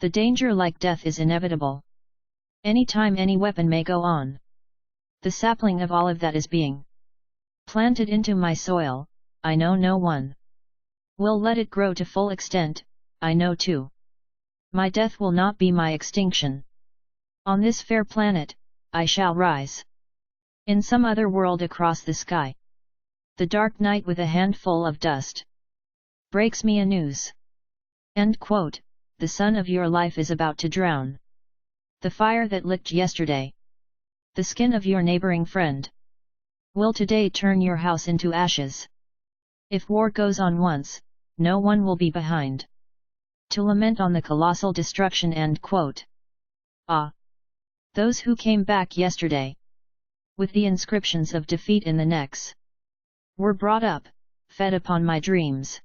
The danger like death is inevitable. Any time any weapon may go on. The sapling of olive that is being planted into my soil, I know no one will let it grow to full extent, I know too. My death will not be my extinction. On this fair planet, I shall rise. In some other world across the sky. The dark night with a handful of dust breaks me a news. End quote. The sun of your life is about to drown. The fire that licked yesterday the skin of your neighboring friend will today turn your house into ashes. If war goes on once, no one will be behind to lament on the colossal destruction. End quote. Ah! Those who came back yesterday with the inscriptions of defeat in the necks were brought up, fed upon my dreams.